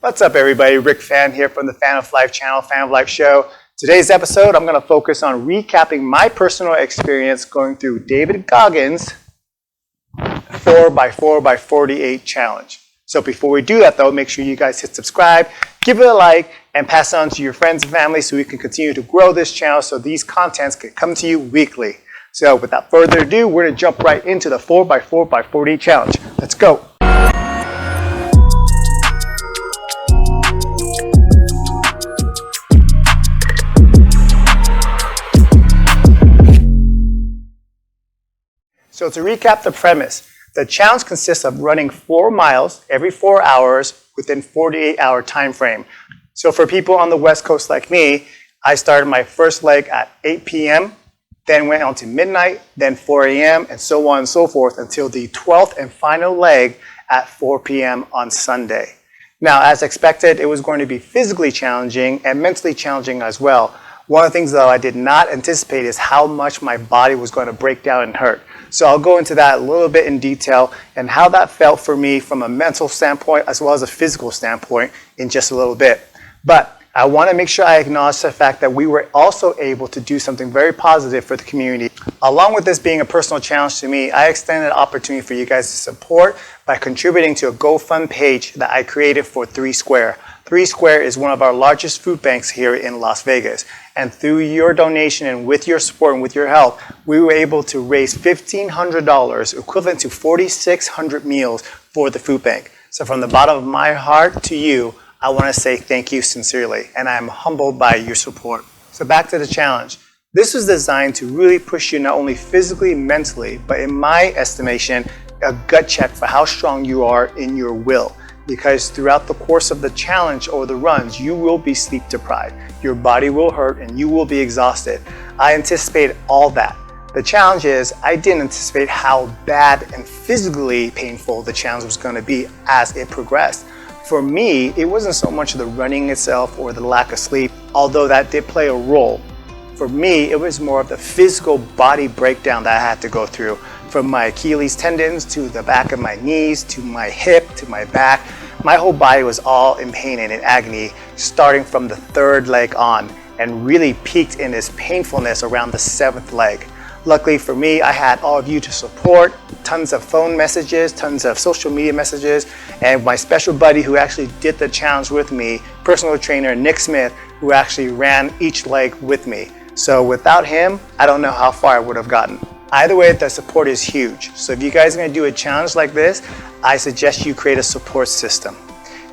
What's up everybody, Rick Fan here from the Fan of Life channel, Fan of Life show. Today's episode I'm going to focus on recapping my personal experience going through David Goggins 4x4x48 challenge. So before we do that though, make sure you guys hit subscribe, give it a like, and pass it on to your friends and family so we can continue to grow this channel so these contents can come to you weekly. So without further ado, we're going to jump right into the 4x4x48 challenge. Let's go! So to recap the premise, the challenge consists of running 4 miles every 4 hours within 48-hour time frame. So for people on the West Coast like me, I started my first leg at 8 p.m., then went on to midnight, then 4 a.m., and so on and so forth until the 12th and final leg at 4 p.m. on Sunday. Now, as expected, it was going to be physically challenging and mentally challenging as well. One of the things, though, I did not anticipate is how much my body was going to break down and hurt. So I'll go into that a little bit in detail and how that felt for me from a mental standpoint as well as a physical standpoint in just a little bit. But I want to make sure I acknowledge the fact that we were also able to do something very positive for the community. Along with this being a personal challenge to me, I extended an opportunity for you guys to support by contributing to a GoFund page that I created for 3 Square. 3 Square is one of our largest food banks here in Las Vegas. And through your donation and with your support and with your help, we were able to raise $1,500, equivalent to 4,600 meals for the food bank. So from the bottom of my heart to you, I want to say thank you sincerely, and I'm humbled by your support. So back to the challenge. This was designed to really push you not only physically, mentally, but in my estimation, a gut check for how strong you are in your will. Because throughout the course of the challenge or the runs, you will be sleep deprived. Your body will hurt and you will be exhausted. I anticipated all that. The challenge is, I didn't anticipate how bad and physically painful the challenge was going to be as it progressed. For me, it wasn't so much the running itself or the lack of sleep, although that did play a role. For me, it was more of the physical body breakdown that I had to go through. From my Achilles tendons to the back of my knees to my hip to my back. My whole body was all in pain and in agony starting from the 3rd leg on and really peaked in its painfulness around the 7th leg. Luckily for me, I had all of you to support, tons of phone messages, tons of social media messages, and my special buddy who actually did the challenge with me, personal trainer Nick Smith, who actually ran each leg with me. So without him, I don't know how far I would have gotten. Either way, the support is huge. So if you guys are going to do a challenge like this, I suggest you create a support system.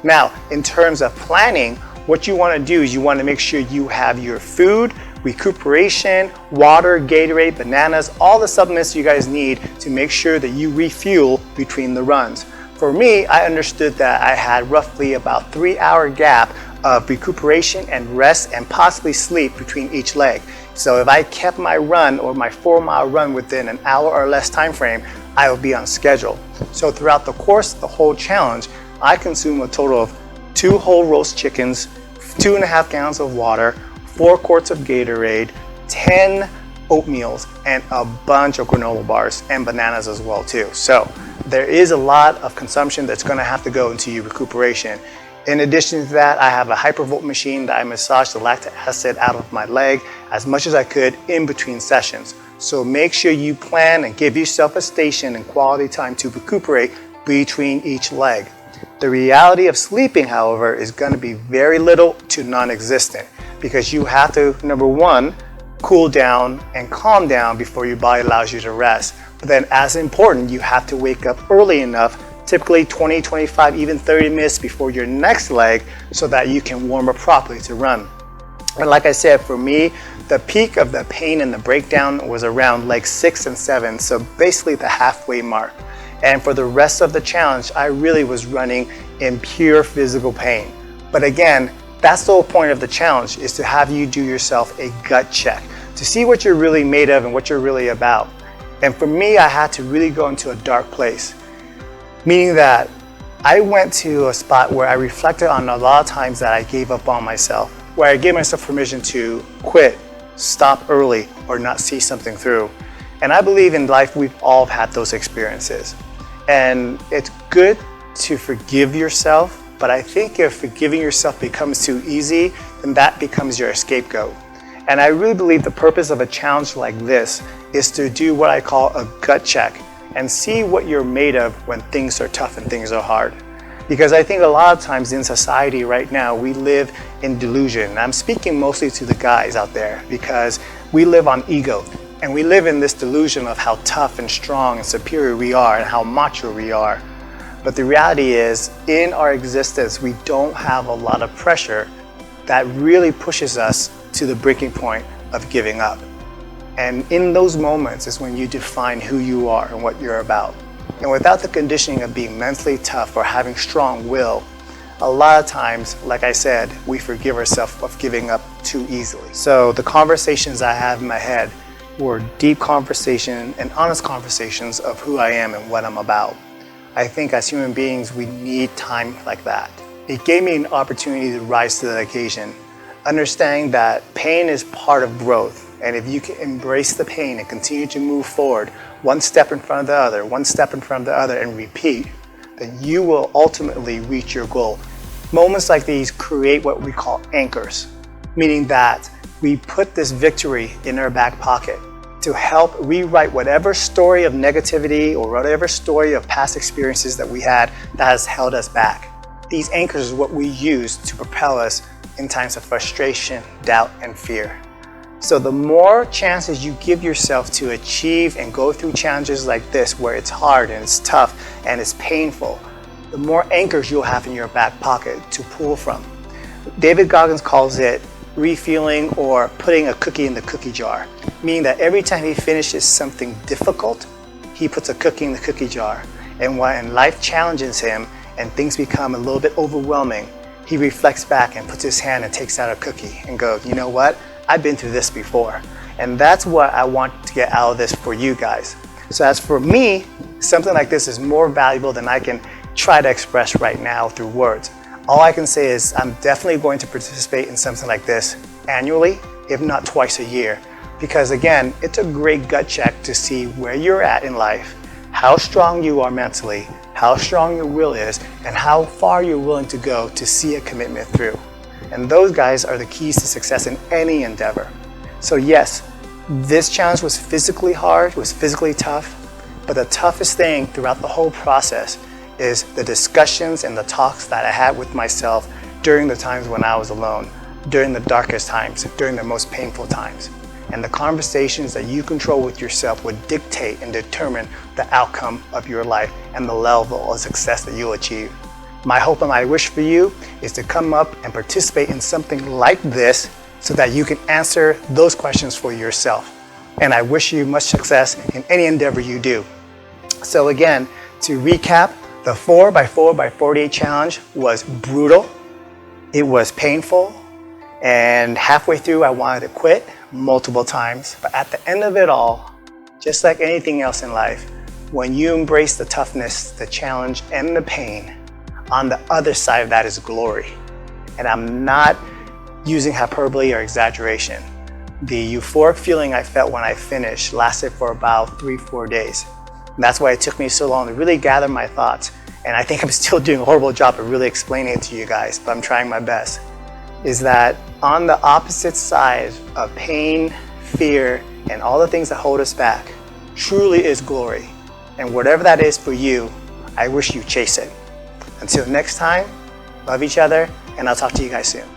Now, in terms of planning, what you want to do is you want to make sure you have your food, recuperation, water, Gatorade, bananas, all the supplements you guys need to make sure that you refuel between the runs. For me, I understood that I had roughly about 3-hour gap of recuperation and rest and possibly sleep between each leg. So if I kept my run or my 4-mile run within an hour or less time frame, I would be on schedule. So throughout the course of the whole challenge, I consumed a total of 2 whole roast chickens, 2.5 gallons of water, 4 quarts of Gatorade, 10 oatmeals, and a bunch of granola bars and bananas as well too. So there is a lot of consumption that's going to have to go into your recuperation. In addition to that, I have a hypervolt machine that I massage the lactic acid out of my leg as much as I could in between sessions. So make sure you plan and give yourself a station and quality time to recuperate between each leg. The reality of sleeping, however, is going to be very little to non-existent because you have to, number one, cool down and calm down before your body allows you to rest. But then as important, you have to wake up early enough, typically 20, 25, even 30 minutes before your next leg so that you can warm up properly to run. And like I said, for me, the peak of the pain and the breakdown was around leg 6 and 7, so basically the halfway mark. And for the rest of the challenge, I really was running in pure physical pain. But again, that's the whole point of the challenge, is to have you do yourself a gut check to see what you're really made of and what you're really about. And for me, I had to really go into a dark place. Meaning that I went to a spot where I reflected on a lot of times that I gave up on myself, where I gave myself permission to quit, stop early, or not see something through. And I believe in life we've all had those experiences. And it's good to forgive yourself But I think if forgiving yourself becomes too easy, then that becomes your scapegoat. And I really believe the purpose of a challenge like this is to do what I call a gut check and see what you're made of when things are tough and things are hard. Because I think a lot of times in society right now, we live in delusion. And I'm speaking mostly to the guys out there because we live on ego. And we live in this delusion of how tough and strong and superior we are and how macho we are. But the reality is, in our existence, we don't have a lot of pressure that really pushes us to the breaking point of giving up. And in those moments is when you define who you are and what you're about. And without the conditioning of being mentally tough or having strong will, a lot of times, like I said, we forgive ourselves of giving up too easily. So the conversations I have in my head were deep conversation and honest conversations of who I am and what I'm about. I think as human beings, we need time like that. It gave me an opportunity to rise to the occasion, understanding that pain is part of growth. And if you can embrace the pain and continue to move forward, one step in front of the other, one step in front of the other, and repeat, then you will ultimately reach your goal. Moments like these create what we call anchors, meaning that we put this victory in our back pocket to help rewrite whatever story of negativity or whatever story of past experiences that we had that has held us back. These anchors is what we use to propel us in times of frustration, doubt, and fear. So the more chances you give yourself to achieve and go through challenges like this, where it's hard and it's tough and it's painful, the more anchors you'll have in your back pocket to pull from. David Goggins calls it refueling or putting a cookie in the cookie jar, meaning that every time he finishes something difficult, he puts a cookie in the cookie jar. And when life challenges him and things become a little bit overwhelming, he reflects back and puts his hand and takes out a cookie and goes, you know what? I've been through this before. And that's what I want to get out of this for you guys. So as for me, something like this is more valuable than I can try to express right now through words. All I can say is I'm definitely going to participate in something like this annually, if not twice a year. Because again, it's a great gut check to see where you're at in life, how strong you are mentally, how strong your will is, and how far you're willing to go to see a commitment through. And those guys are the keys to success in any endeavor. So yes, this challenge was physically hard, was physically tough, but the toughest thing throughout the whole process is the discussions and the talks that I had with myself during the times when I was alone, during the darkest times, during the most painful times. And the conversations that you control with yourself would dictate and determine the outcome of your life and the level of success that you'll achieve. My hope and my wish for you is to come up and participate in something like this so that you can answer those questions for yourself. And I wish you much success in any endeavor you do. So again, to recap, the 4x4x48 challenge was brutal, it was painful, and halfway through I wanted to quit multiple times. But at the end of it all, just like anything else in life, when you embrace the toughness, the challenge, and the pain, on the other side of that is glory. And I'm not using hyperbole or exaggeration. The euphoric feeling I felt when I finished lasted for about 3-4 days. And that's why it took me so long to really gather my thoughts. And I think I'm still doing a horrible job of really explaining it to you guys, but I'm trying my best. Is that on the opposite side of pain, fear, and all the things that hold us back, truly is glory. And whatever that is for you, I wish you chase it. Until next time, love each other, and I'll talk to you guys soon.